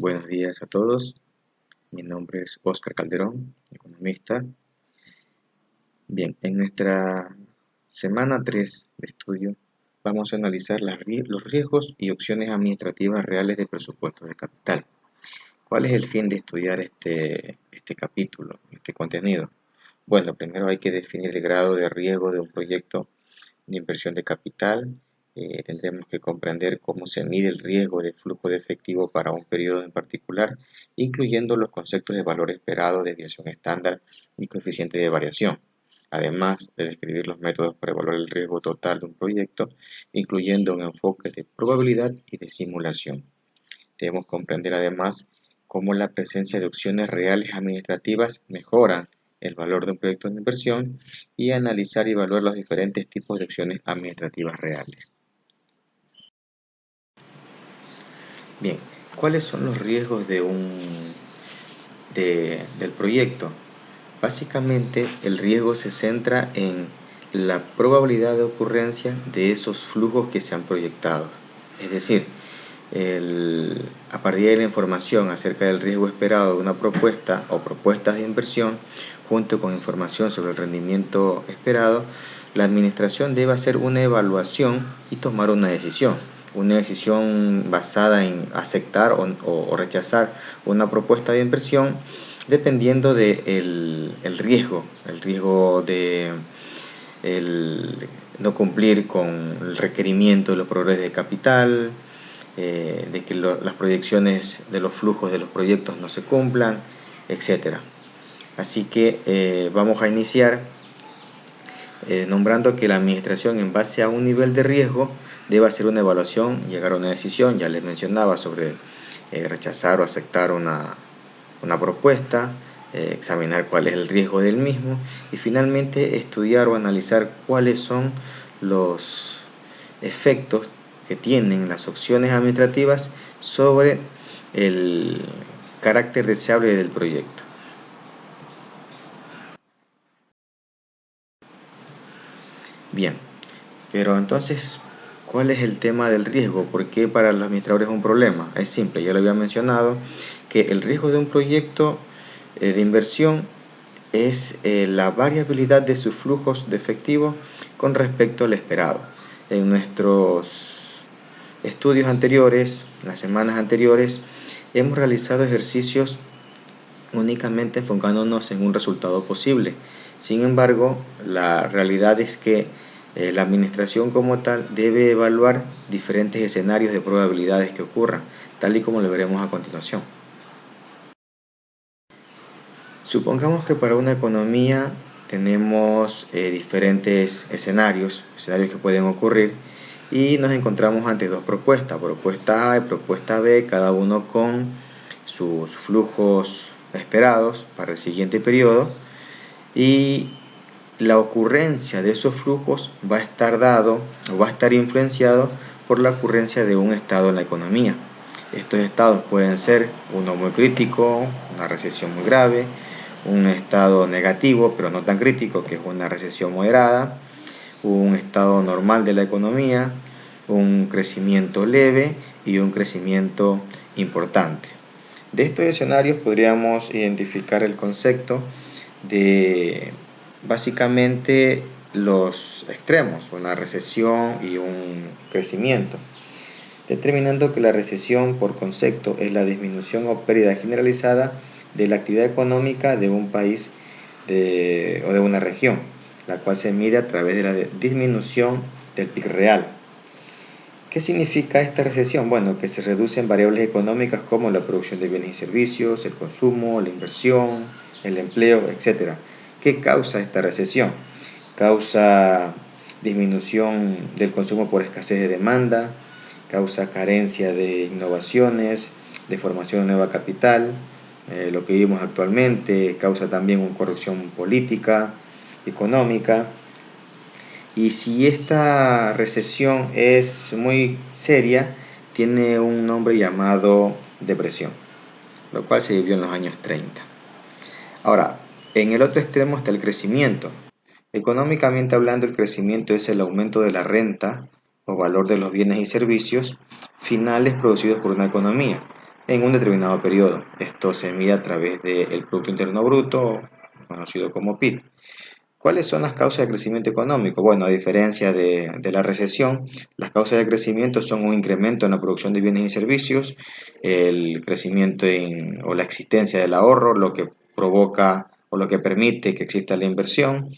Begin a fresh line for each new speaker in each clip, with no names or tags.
Buenos días a todos. Mi nombre es Óscar Calderón, economista. Bien, en nuestra semana 3 de estudio vamos a analizar los riesgos y opciones administrativas reales de presupuesto de capital. ¿Cuál es el fin de estudiar este capítulo, este contenido? Bueno, primero hay que definir el grado de riesgo de un proyecto de inversión de capital. Tendremos que comprender cómo se mide el riesgo de flujo de efectivo para un periodo en particular, incluyendo los conceptos de valor esperado, desviación estándar y coeficiente de variación, además de describir los métodos para evaluar el riesgo total de un proyecto, incluyendo un enfoque de probabilidad y de simulación. Debemos comprender además cómo la presencia de opciones reales administrativas mejora el valor de un proyecto de inversión y analizar y evaluar los diferentes tipos de opciones administrativas reales. Bien, ¿cuáles son los riesgos del proyecto? Básicamente, el riesgo se centra en la probabilidad de ocurrencia de esos flujos que se han proyectado. Es decir, a partir de la información acerca del riesgo esperado de una propuesta o propuestas de inversión, junto con información sobre el rendimiento esperado, la administración debe hacer una evaluación y tomar una decisión. Una decisión basada en aceptar o rechazar una propuesta de inversión dependiendo del el riesgo de no cumplir con el requerimiento de los proveedores de capital, de que las proyecciones de los flujos de los proyectos no se cumplan, etc. Así que vamos a iniciar nombrando que la administración, en base a un nivel de riesgo, debe hacer una evaluación, llegar a una decisión. Ya les mencionaba sobre rechazar o aceptar una propuesta, examinar cuál es el riesgo del mismo y finalmente estudiar o analizar cuáles son los efectos que tienen las opciones administrativas sobre el carácter deseable del proyecto. Bien, pero entonces, ¿cuál es el tema del riesgo? ¿Por qué para los administradores es un problema? Es simple, ya lo había mencionado, que el riesgo de un proyecto de inversión es la variabilidad de sus flujos de efectivo con respecto al esperado. En nuestros estudios anteriores, las semanas anteriores, hemos realizado ejercicios únicamente enfocándonos en un resultado posible. Sin embargo, la realidad es que la administración como tal debe evaluar diferentes escenarios de probabilidades que ocurran, tal y como lo veremos a continuación. Supongamos que para una economía tenemos diferentes escenarios que pueden ocurrir y nos encontramos ante dos propuestas, propuesta A y propuesta B, cada uno con sus flujos esperados para el siguiente periodo, y la ocurrencia de esos flujos va a estar dado o va a estar influenciado por la ocurrencia de un estado en la economía. Estos estados pueden ser uno muy crítico, una recesión muy grave, un estado negativo pero no tan crítico, que es una recesión moderada, un estado normal de la economía, un crecimiento leve y un crecimiento importante. De estos escenarios podríamos identificar el concepto de básicamente los extremos, una recesión y un crecimiento, determinando que la recesión por concepto es la disminución o pérdida generalizada de la actividad económica de un país o de una región, la cual se mide a través de la disminución del PIB real. ¿Qué significa esta recesión? Bueno, que se reducen variables económicas como la producción de bienes y servicios, el consumo, la inversión, el empleo, etc. ¿Qué causa esta recesión? Causa disminución del consumo por escasez de demanda, causa carencia de innovaciones, de formación de nueva capital, lo que vivimos actualmente, causa también una corrupción política, económica. Y si esta recesión es muy seria, tiene un nombre llamado depresión, lo cual se vivió en los años 30. Ahora, en el otro extremo está el crecimiento. Económicamente hablando, el crecimiento es el aumento de la renta o valor de los bienes y servicios finales producidos por una economía, en un determinado periodo. Esto se mide a través del Producto Interno Bruto, conocido como PIB. ¿Cuáles son las causas de crecimiento económico? Bueno, a diferencia de la recesión, las causas de crecimiento son un incremento en la producción de bienes y servicios, el crecimiento o la existencia del ahorro, lo que provoca o lo que permite que exista la inversión,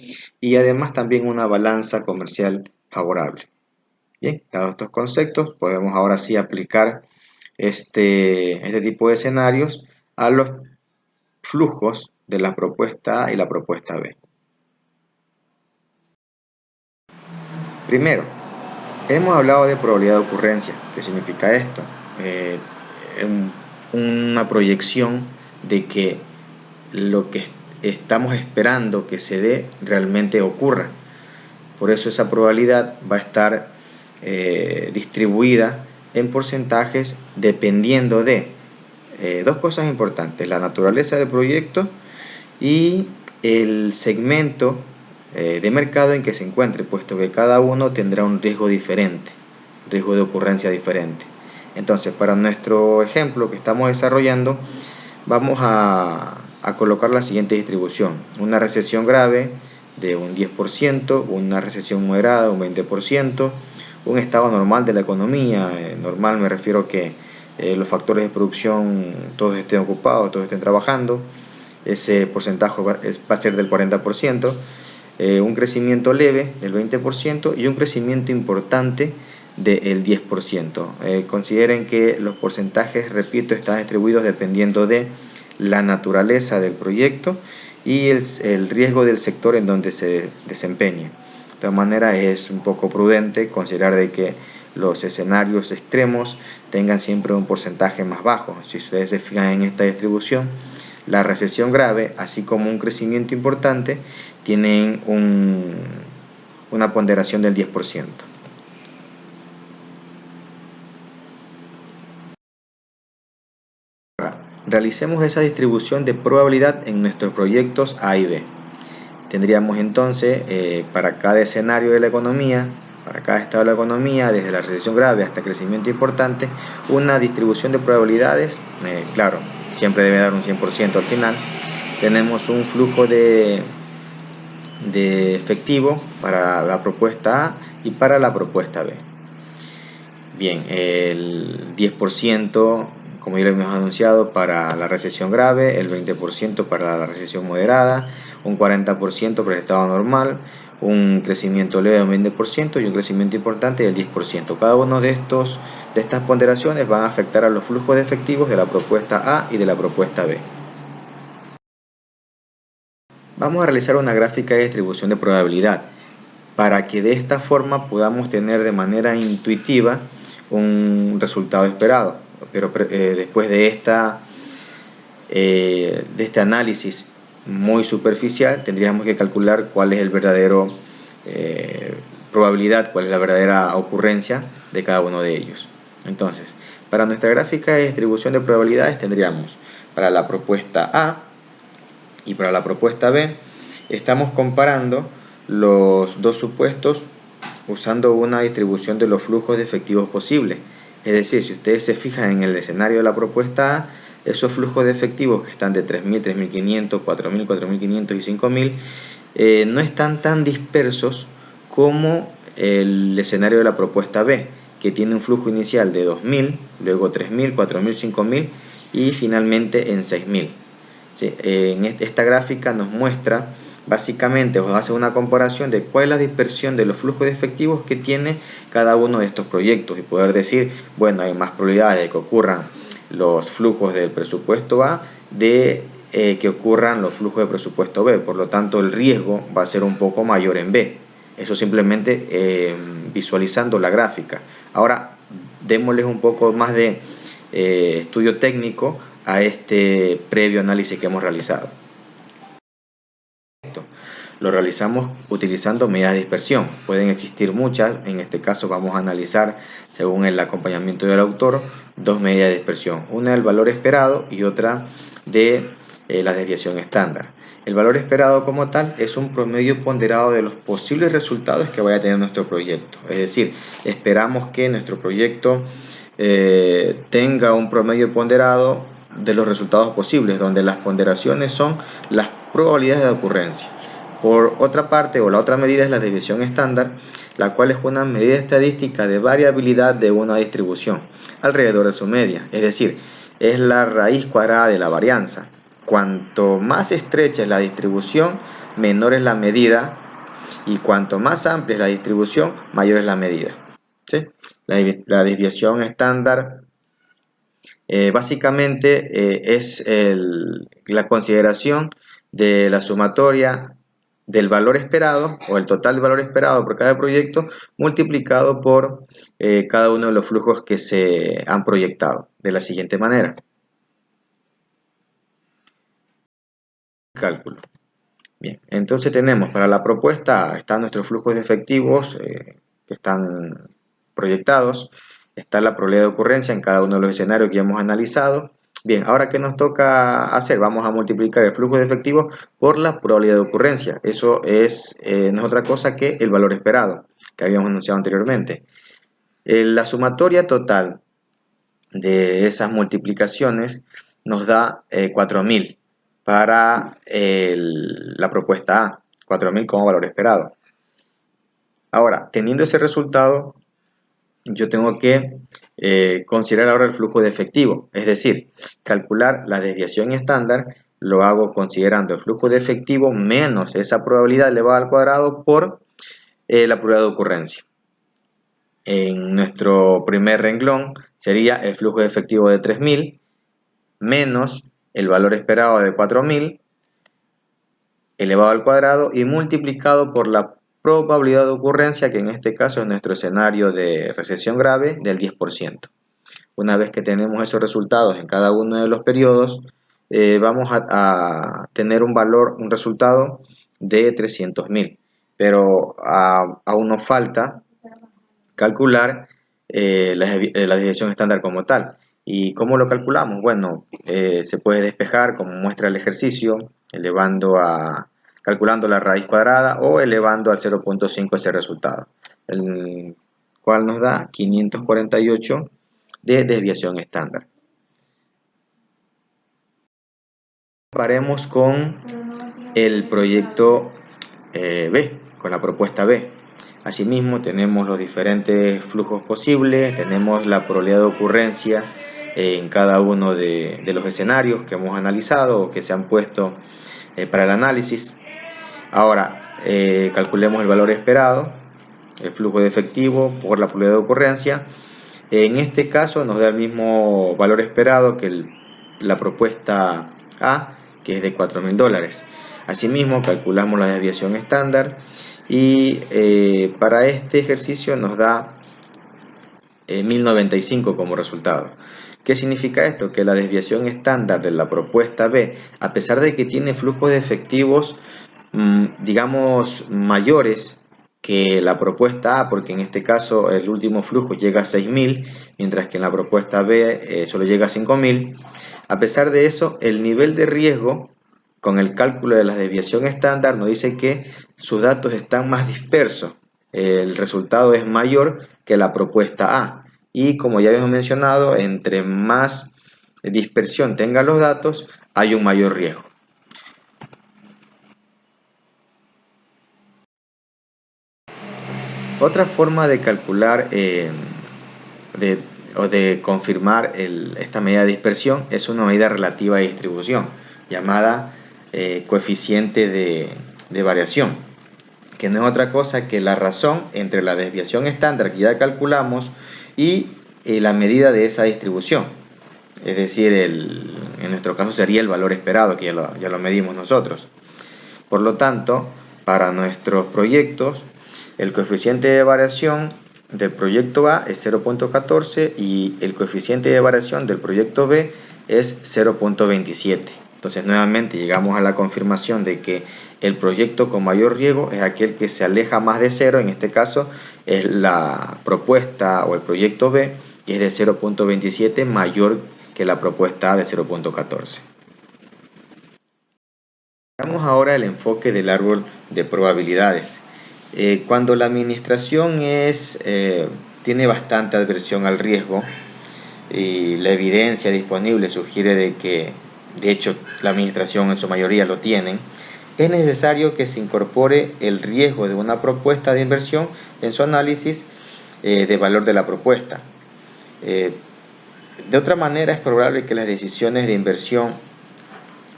y además también una balanza comercial favorable. Bien, dados estos conceptos, podemos ahora sí aplicar este tipo de escenarios a los flujos de la propuesta A y la propuesta B. Primero, hemos hablado de probabilidad de ocurrencia. ¿Qué significa esto? Eh, una proyección de que lo que estamos esperando que se dé realmente ocurra. Por eso esa probabilidad va a estar distribuida en porcentajes dependiendo de dos cosas importantes: la naturaleza del proyecto y el segmento de mercado en que se encuentre, puesto que cada uno tendrá un riesgo diferente, riesgo de ocurrencia diferente. Entonces, para nuestro ejemplo que estamos desarrollando, vamos a colocar la siguiente distribución: una recesión grave de un 10%, una recesión moderada un 20%, un estado normal de la economía. Normal me refiero que los factores de producción todos estén ocupados, todos estén trabajando. Ese porcentaje va a ser del 40%, un crecimiento leve del 20% y un crecimiento importante del 10%. Consideren que los porcentajes, repito, están distribuidos dependiendo de la naturaleza del proyecto y el riesgo del sector en donde se desempeñe. De todas maneras, es un poco prudente considerar de que los escenarios extremos tengan siempre un porcentaje más bajo. Si ustedes se fijan en esta distribución, la recesión grave, así como un crecimiento importante, tienen una ponderación del 10%. Realicemos esa distribución de probabilidad en nuestros proyectos A y B. Tendríamos entonces para cada escenario de la economía, para cada estado de la economía, desde la recesión grave hasta el crecimiento importante, una distribución de probabilidades. Claro, siempre debe dar un 100% al final. Tenemos un flujo de efectivo para la propuesta A y para la propuesta B. Bien, el 10%, como ya lo hemos anunciado, para la recesión grave, el 20% para la recesión moderada, un 40% para el estado normal, un crecimiento leve del 20% y un crecimiento importante del 10%. Cada uno de estas ponderaciones van a afectar a los flujos de efectivos de la propuesta A y de la propuesta B. Vamos a realizar una gráfica de distribución de probabilidad para que de esta forma podamos tener de manera intuitiva un resultado esperado. Pero después de este análisis muy superficial, tendríamos que calcular cuál es el verdadero probabilidad, cuál es la verdadera ocurrencia de cada uno de ellos. Entonces, para nuestra gráfica de distribución de probabilidades tendríamos para la propuesta A y para la propuesta B, estamos comparando los dos supuestos usando una distribución de los flujos de efectivos posibles. Es decir, si ustedes se fijan en el escenario de la propuesta A, esos flujos de efectivos que están de 3.000, 3.500, 4.000, 4.500 y 5.000 no están tan dispersos como el escenario de la propuesta B, que tiene un flujo inicial de 2.000, luego 3.000, 4.000, 5.000 y finalmente en 6.000. ¿Sí? En esta gráfica nos muestra básicamente, os hace una comparación de cuál es la dispersión de los flujos de efectivos que tiene cada uno de estos proyectos y poder decir, bueno, hay más probabilidades de que ocurran los flujos del presupuesto A de que ocurran los flujos de presupuesto B. Por lo tanto, el riesgo va a ser un poco mayor en B. Eso simplemente visualizando la gráfica. Ahora, démosles un poco más de estudio técnico a este previo análisis que hemos realizado. Lo realizamos utilizando medidas de dispersión. Pueden existir muchas, en este caso vamos a analizar, según el acompañamiento del autor, dos medidas de dispersión. Una del valor esperado y otra de la desviación estándar. El valor esperado como tal es un promedio ponderado de los posibles resultados que vaya a tener nuestro proyecto. Es decir, esperamos que nuestro proyecto tenga un promedio ponderado de los resultados posibles, donde las ponderaciones son las probabilidades de ocurrencia. Por otra parte, o la otra medida es la desviación estándar, la cual es una medida estadística de variabilidad de una distribución alrededor de su media, es decir, es la raíz cuadrada de la varianza. Cuanto más estrecha es la distribución, menor es la medida, y cuanto más amplia es la distribución, mayor es la medida. ¿Sí? La desviación estándar básicamente es la consideración de la sumatoria del valor esperado o el total de valor esperado por cada proyecto multiplicado por cada uno de los flujos que se han proyectado de la siguiente manera. Cálculo. Bien, entonces tenemos para la propuesta están nuestros flujos de efectivos que están proyectados, está la probabilidad de ocurrencia en cada uno de los escenarios que ya hemos analizado. Bien, ahora ¿qué nos toca hacer? Vamos a multiplicar el flujo de efectivos por la probabilidad de ocurrencia. Eso no es otra cosa que el valor esperado que habíamos anunciado anteriormente. La sumatoria total de esas multiplicaciones nos da 4.000 para la propuesta A, 4.000 como valor esperado. Ahora, teniendo ese resultado, yo tengo que considerar ahora el flujo de efectivo, es decir, calcular la desviación estándar, lo hago considerando el flujo de efectivo menos esa probabilidad elevada al cuadrado por la probabilidad de ocurrencia. En nuestro primer renglón sería el flujo de efectivo de 3.000 menos el valor esperado de 4.000 elevado al cuadrado y multiplicado por la probabilidad de ocurrencia, que en este caso es nuestro escenario de recesión grave del 10%. Una vez que tenemos esos resultados en cada uno de los periodos, vamos a tener un resultado de 300.000. Pero aún nos falta calcular la desviación estándar como tal. ¿Y cómo lo calculamos? Bueno, se puede despejar como muestra el ejercicio, calculando la raíz cuadrada o elevando al 0.5 ese resultado, el cual nos da 548 de desviación estándar. Comparemos con el proyecto B, con la propuesta B. Asimismo, tenemos los diferentes flujos posibles, tenemos la probabilidad de ocurrencia en cada uno de los escenarios que hemos analizado o que se han puesto para el análisis. Ahora, calculemos el valor esperado, el flujo de efectivo por la probabilidad de ocurrencia. En este caso nos da el mismo valor esperado que la propuesta A, que es de $4.000. Asimismo, calculamos la desviación estándar y para este ejercicio nos da 1.095 como resultado. ¿Qué significa esto? Que la desviación estándar de la propuesta B, a pesar de que tiene flujos de efectivos digamos mayores que la propuesta A, porque en este caso el último flujo llega a 6.000, mientras que en la propuesta B solo llega a 5.000. A pesar de eso, el nivel de riesgo con el cálculo de la desviación estándar nos dice que sus datos están más dispersos. El resultado es mayor que la propuesta A. Y como ya habíamos mencionado, entre más dispersión tengan los datos, hay un mayor riesgo. Otra forma de calcular o de confirmar esta medida de dispersión es una medida relativa de distribución llamada coeficiente de variación, que no es otra cosa que la razón entre la desviación estándar que ya calculamos y la medida de esa distribución. Es decir, en nuestro caso sería el valor esperado, que ya lo medimos nosotros. Por lo tanto, para nuestros proyectos, el coeficiente de variación del proyecto A es 0.14 y el coeficiente de variación del proyecto B es 0.27. Entonces nuevamente llegamos a la confirmación de que el proyecto con mayor riesgo es aquel que se aleja más de cero. En este caso es la propuesta o el proyecto B, que es de 0.27 mayor que la propuesta A de 0.14. Veamos ahora el enfoque del árbol de probabilidades. Cuando la administración tiene bastante adversión al riesgo, y la evidencia disponible sugiere de que, de hecho, la administración en su mayoría lo tienen, es necesario que se incorpore el riesgo de una propuesta de inversión en su análisis de valor de la propuesta. De otra manera, es probable que las decisiones de inversión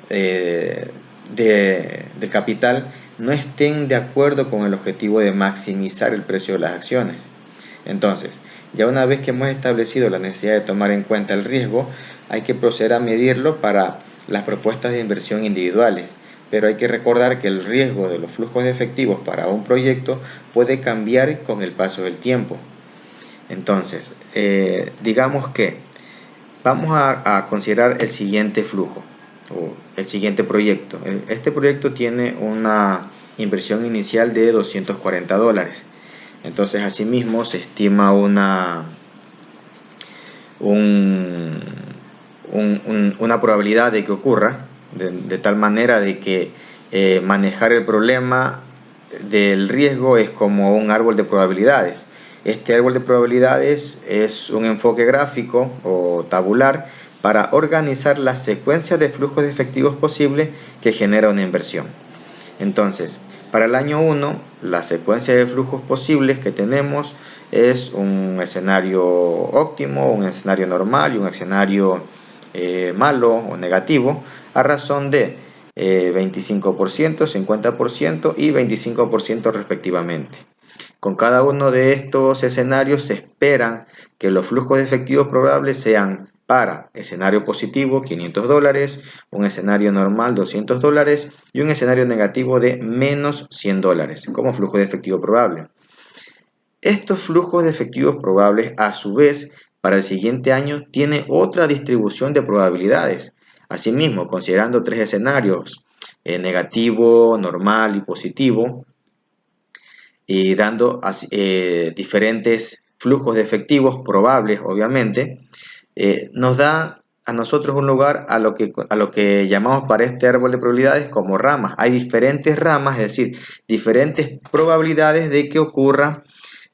de capital no estén de acuerdo con el objetivo de maximizar el precio de las acciones. Entonces, ya una vez que hemos establecido la necesidad de tomar en cuenta el riesgo, hay que proceder a medirlo para las propuestas de inversión individuales. Pero hay que recordar que el riesgo de los flujos de efectivos para un proyecto puede cambiar con el paso del tiempo. Entonces, digamos que vamos a considerar el siguiente flujo o el siguiente proyecto. Este proyecto tiene una inversión inicial de $240. Entonces, asimismo, se estima una probabilidad de que ocurra, de tal manera de que manejar el problema del riesgo es como un árbol de probabilidades. Este árbol de probabilidades es un enfoque gráfico o tabular para organizar la secuencia de flujos de efectivos posibles que genera una inversión. Entonces, para el año 1, la secuencia de flujos posibles que tenemos es un escenario óptimo, un escenario normal y un escenario malo o negativo, a razón de 25%, 50% y 25% respectivamente. Con cada uno de estos escenarios se esperan que los flujos de efectivos probables sean para escenario positivo $500, un escenario normal $200 y un escenario negativo de menos $100 como flujo de efectivo probable. Estos flujos de efectivos probables, a su vez, para el siguiente año tiene otra distribución de probabilidades. Asimismo, considerando tres escenarios, negativo, normal y positivo, y dando diferentes flujos de efectivos probables, obviamente, nos da a nosotros un lugar a lo que llamamos para este árbol de probabilidades como ramas. Hay diferentes ramas, es decir, diferentes probabilidades de que ocurra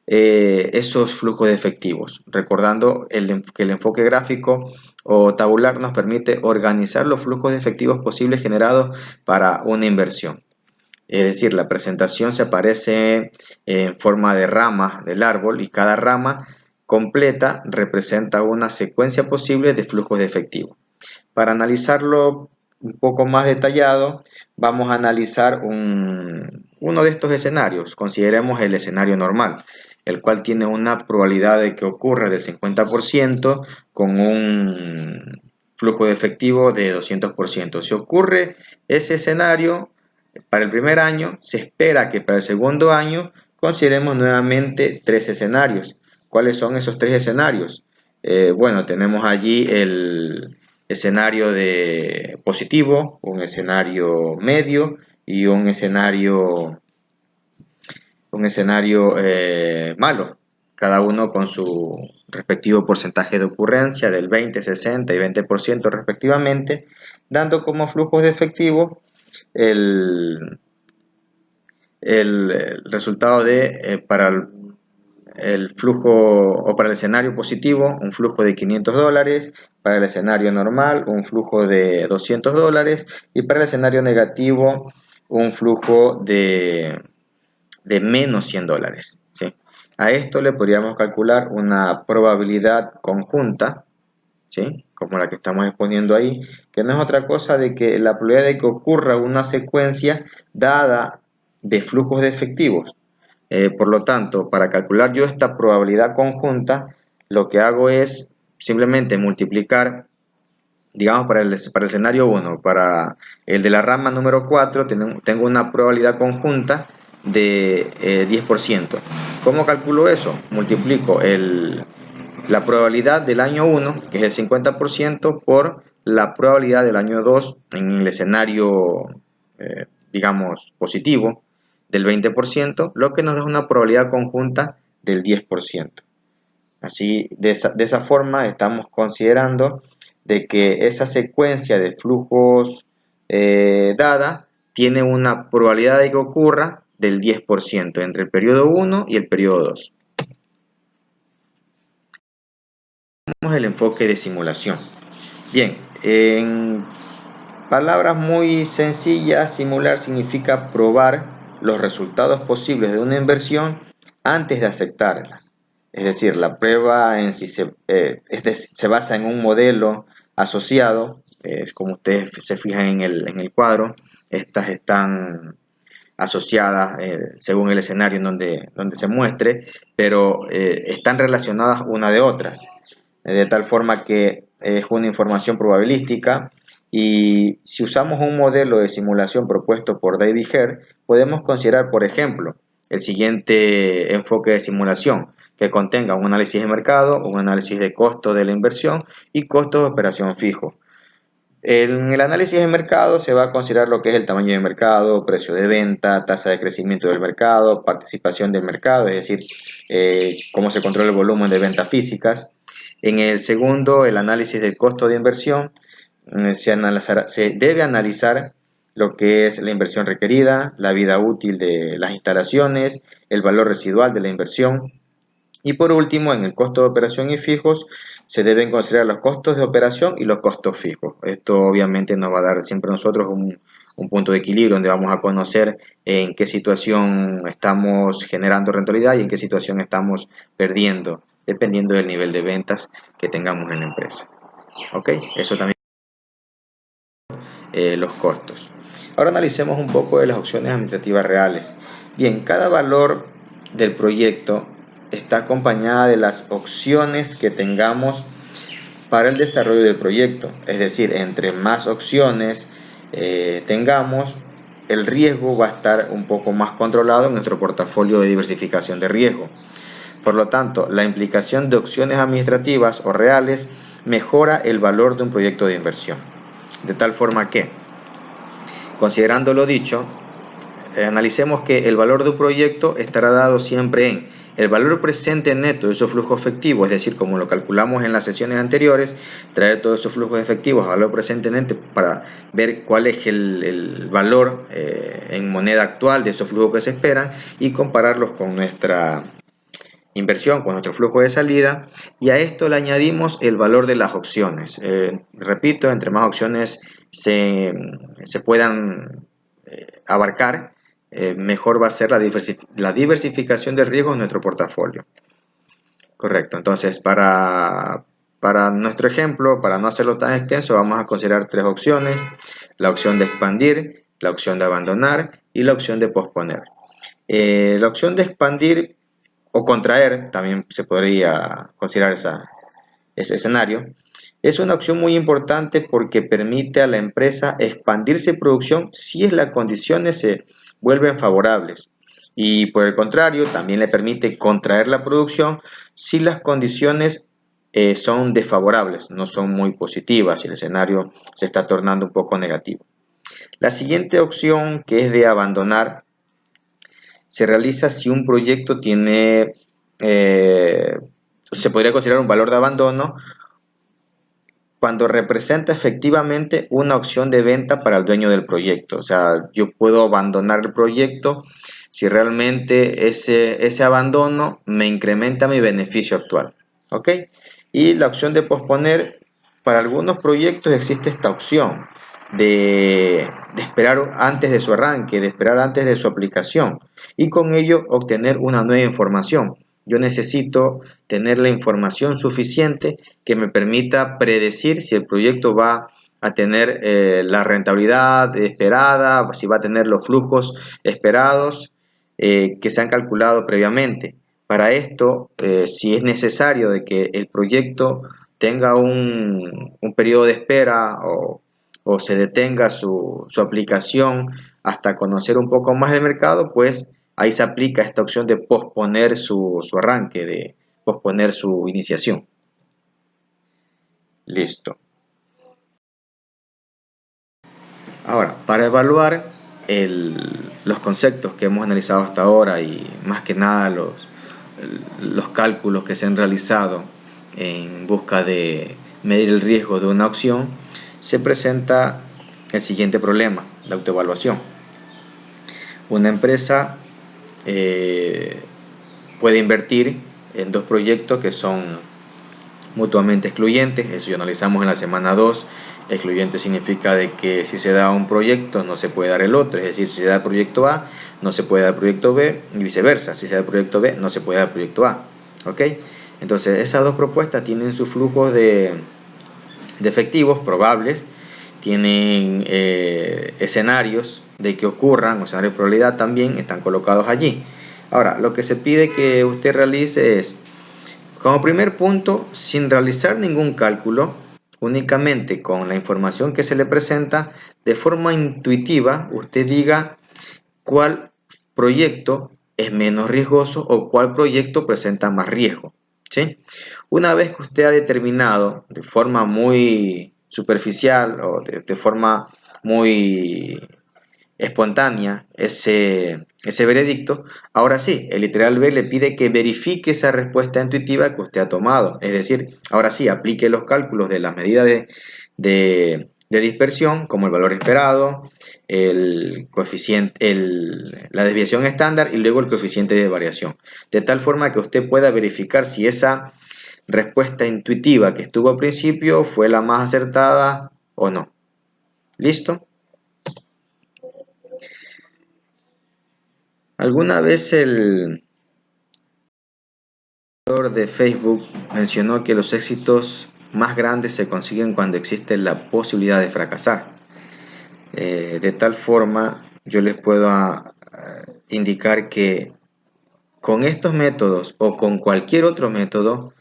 esos flujos de efectivos. Recordando que el enfoque gráfico o tabular nos permite organizar los flujos de efectivos posibles generados para una inversión. Es decir, la presentación se aparece en forma de rama del árbol y cada rama completa representa una secuencia posible de flujos de efectivo. Para analizarlo un poco más detallado, vamos a analizar uno de estos escenarios. Consideremos el escenario normal, el cual tiene una probabilidad de que ocurra del 50% con un flujo de efectivo de 200%. Si ocurre ese escenario, para el primer año, se espera que para el segundo año consideremos nuevamente tres escenarios. ¿Cuáles son esos tres escenarios? Bueno, tenemos allí el escenario de positivo, un escenario medio y un escenario malo, cada uno con su respectivo porcentaje de ocurrencia del 20, 60 y 20% respectivamente, dando como flujos de efectivo el resultado de para el flujo o para el escenario positivo un flujo de $500, para el escenario normal un flujo de $200 y para el escenario negativo un flujo de menos $100, ¿sí? A esto le podríamos calcular una probabilidad conjunta, ¿sí? Como la que estamos exponiendo ahí, que no es otra cosa de que la probabilidad de que ocurra una secuencia dada de flujos de efectivos. Por lo tanto, para calcular yo esta probabilidad conjunta, lo que hago es simplemente multiplicar, digamos, para el escenario 1, para el de la rama número 4, tengo una probabilidad conjunta de 10%. ¿Cómo calculo eso? Multiplico la probabilidad del año 1, que es el 50%, por la probabilidad del año 2 en el escenario, digamos, positivo, del 20%, lo que nos da una probabilidad conjunta del 10%. Así, de esa forma, estamos considerando de que esa secuencia de flujos dada tiene una probabilidad de que ocurra del 10% entre el periodo 1 y el periodo 2. el enfoque de simulación. Bien, en palabras muy sencillas, simular significa probar los resultados posibles de una inversión antes de aceptarla. Es decir, la prueba en sí se basa en un modelo asociado, como ustedes se fijan en el cuadro, estas están asociadas según el escenario en donde se muestre, pero están relacionadas una de otras, de tal forma que es una información probabilística. Y si usamos un modelo de simulación propuesto por David Hare, podemos considerar, por ejemplo, el siguiente enfoque de simulación, que contenga un análisis de mercado, un análisis de costo de la inversión y costo de operación fijo. En el análisis de mercado se va a considerar lo que es el tamaño de mercado, precio de venta, tasa de crecimiento del mercado, participación del mercado, es decir, cómo se controla el volumen de ventas físicas. En el segundo, el análisis del costo de inversión, se debe analizar lo que es la inversión requerida, la vida útil de las instalaciones, el valor residual de la inversión. Y por último, en el costo de operación y fijos, se deben considerar los costos de operación y los costos fijos. Esto obviamente nos va a dar siempre a nosotros un punto de equilibrio donde vamos a conocer en qué situación estamos generando rentabilidad y en qué situación estamos perdiendo, dependiendo del nivel de ventas que tengamos en la empresa. ¿Ok? Eso también los costos. Ahora analicemos un poco de las opciones administrativas reales. Bien, cada valor del proyecto está acompañada de las opciones que tengamos para el desarrollo del proyecto. Es decir, entre más opciones tengamos, el riesgo va a estar un poco más controlado en nuestro portafolio de diversificación de riesgo. Por lo tanto, la implicación de opciones administrativas o reales mejora el valor de un proyecto de inversión. De tal forma que, considerando lo dicho, analicemos que el valor de un proyecto estará dado siempre en el valor presente neto de su flujo efectivo, es decir, como lo calculamos en las sesiones anteriores, traer todos esos flujos efectivos a valor presente neto para ver cuál es el valor en moneda actual de esos flujos que se esperan y compararlos con nuestra inversión, con nuestro flujo de salida, y a esto le añadimos el valor de las opciones. Repito, entre más opciones se puedan abarcar, mejor va a ser la diversificación del riesgo en nuestro portafolio. Correcto, entonces para nuestro ejemplo, para no hacerlo tan extenso, vamos a considerar tres opciones: la opción de expandir, la opción de abandonar y la opción de posponer. La opción de expandir o contraer, también se podría considerar ese escenario, es una opción muy importante porque permite a la empresa expandirse en producción si las condiciones se vuelven favorables. Y por el contrario, también le permite contraer la producción si las condiciones son desfavorables, no son muy positivas y el escenario se está tornando un poco negativo. La siguiente opción, que es de abandonar, se realiza si un proyecto tiene, se podría considerar un valor de abandono cuando representa efectivamente una opción de venta para el dueño del proyecto. O sea, yo puedo abandonar el proyecto si realmente ese abandono me incrementa mi beneficio actual. ¿Ok? Y la opción de posponer, para algunos proyectos existe esta opción de esperar antes de su arranque, de esperar antes de su aplicación y con ello obtener una nueva información. Yo necesito tener la información suficiente que me permita predecir si el proyecto va a tener la rentabilidad esperada, si va a tener los flujos esperados que se han calculado previamente. Para esto, si es necesario de que el proyecto tenga un periodo de espera o se detenga su aplicación hasta conocer un poco más el mercado, pues ahí se aplica esta opción de posponer su arranque, de posponer su iniciación. Listo. Ahora, para evaluar los conceptos que hemos analizado hasta ahora y más que nada los cálculos que se han realizado en busca de medir el riesgo de una opción, se presenta el siguiente problema, la autoevaluación. Una empresa puede invertir en dos proyectos que son mutuamente excluyentes, eso ya analizamos en la semana 2. Excluyente significa de que si se da un proyecto no se puede dar el otro, es decir, si se da el proyecto A no se puede dar el proyecto B y viceversa, si se da el proyecto B no se puede dar el proyecto A. ¿Ok? Entonces esas dos propuestas tienen sus flujos de efectivos probables, tienen escenarios de que ocurran, o escenarios de probabilidad también están colocados allí. Ahora, lo que se pide que usted realice es, como primer punto, sin realizar ningún cálculo, únicamente con la información que se le presenta, de forma intuitiva, usted diga cuál proyecto es menos riesgoso o cuál proyecto presenta más riesgo. ¿Sí? Una vez que usted ha determinado de forma muy superficial o de forma muy espontánea ese veredicto, ahora sí, el literal B le pide que verifique esa respuesta intuitiva que usted ha tomado. Es decir, ahora sí, aplique los cálculos de las medidas de dispersión, como el valor esperado, el coeficiente, la desviación estándar y luego el coeficiente de variación. De tal forma que usted pueda verificar si esa respuesta intuitiva que estuvo al principio fue la más acertada o no. ¿Listo? ¿Alguna vez el creador de Facebook mencionó que los éxitos más grandes se consiguen cuando existe la posibilidad de fracasar? De tal forma, yo les puedo indicar que con estos métodos o con cualquier otro método,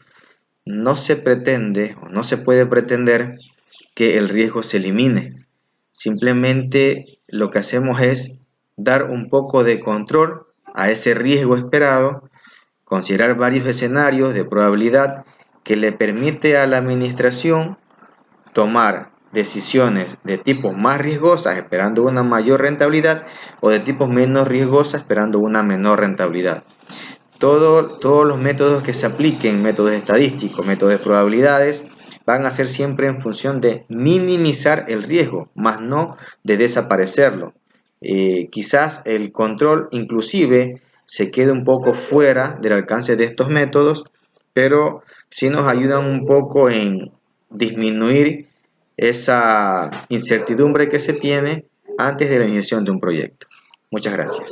no se pretende o no se puede pretender que el riesgo se elimine. Simplemente lo que hacemos es dar un poco de control a ese riesgo esperado, considerar varios escenarios de probabilidad que le permite a la administración tomar decisiones de tipos más riesgosas esperando una mayor rentabilidad o de tipos menos riesgosas esperando una menor rentabilidad. Todos los métodos que se apliquen, métodos estadísticos, métodos de probabilidades, van a ser siempre en función de minimizar el riesgo, más no de desaparecerlo. Quizás el control inclusive se quede un poco fuera del alcance de estos métodos, pero sí nos ayudan un poco en disminuir esa incertidumbre que se tiene antes de la iniciación de un proyecto. Muchas gracias.